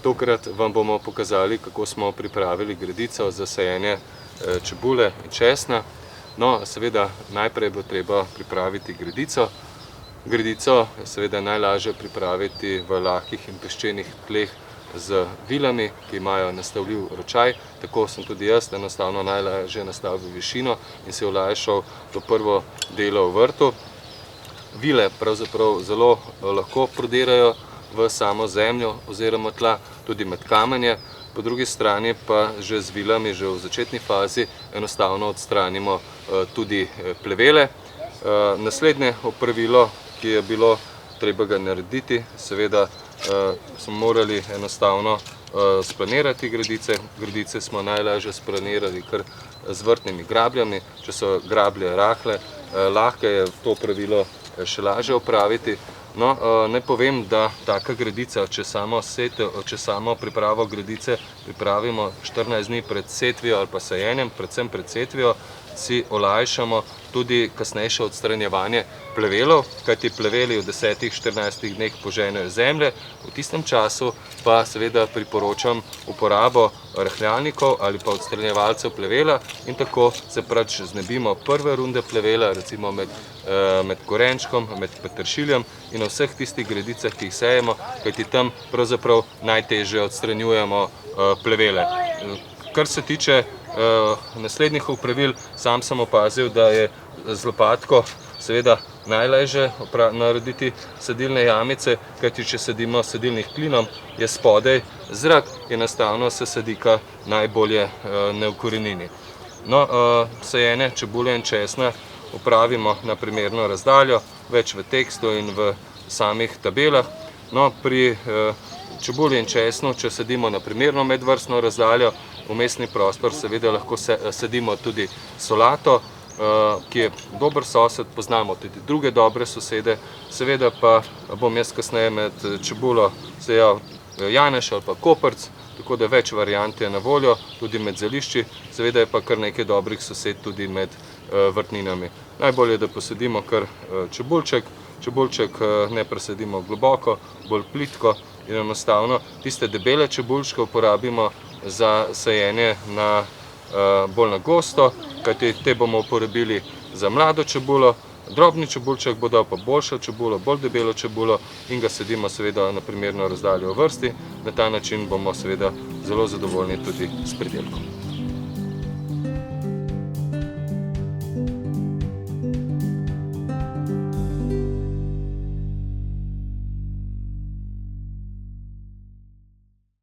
Tokrat vam bomo pokazali, kako smo pripravili gredico za sajenje čebule in česna. No, seveda najprej bo treba pripraviti gredico. Gredico je seveda najlažje pripraviti v lahkih in peščenih tleh z vilami, ki imajo nastavljiv ročaj. Tako sem tudi jaz enostavno najlažje nastavil višino in se olajšal to prvo delo v vrtu. Vile pravzaprav zelo lahko prodirajo v samo zemljo oziroma tla, tudi med kamenje. Po drugi strani pa že z vilami, že v začetni fazi, enostavno odstranimo tudi plevele. Naslednje opravilo, ki je bilo treba ga narediti, seveda smo morali enostavno splanirati gredice. Gredice smo najlažje splanirali kar z vrtnimi grabljami. Če so grablje rahle, lahko je to pravilo še lažje opraviti. No, naj povem, da taka gredica, če samo pripravo gredice pripravimo 14 dni pred setvijo ali pa sajenjem, predvsem pred setvijo, si olajšamo tudi kasnejše odstranjevanje plevelov, kajti pleveli v 10-14 dneh poženejo zemlje. V tistem času pa seveda priporočam uporabo rahljalnikov ali pa odstranjevalcev plevela in tako se pač znebimo prve runde plevela, recimo med korenčkom, med peteršiljem in na vseh tistih gredicah, ki jih sejemo, kajti tam pravzaprav najtežje odstranjujemo plevele. Kar se tiče naslednjih opravil, sam sem opazil, da je z lopatko seveda najlažje narediti sadilne jamice, kajti če sadimo sadilnih klinom, je spodaj zrak in enostavno se sadika najbolje ne ukorenini. No, sajenje čebule in česna opravimo na primerno razdaljo, več v tekstu in v samih tabelah. No, pri čebuli in česnu, če sadimo na primerno medvrstno razdaljo, vmesni prostor seveda lahko sadimo tudi solato, ki je dober sosed, poznamo tudi druge dobre sosede. Seveda pa bom jaz kasneje med čebulo sejal janež ali pa koprc, tako da več variant je na voljo, tudi med zelišči. Seveda je pa kar nekaj dobrih sosed tudi med vrtninami. Najbolje je, da posadimo kar čebulček. Čebulček ne presadimo globoko, bolj plitko in enostavno tiste debele čebulčke uporabimo za sajenje bolj na gosto, kajti te bomo uporabili za mlado čebulo. Drobni čebulček bo dal pa boljšo čebulo, bolj debelo čebulo in ga sadimo seveda na primerno razdaljo v vrsti. Na ta način bomo seveda zelo zadovoljni tudi s pridelkom.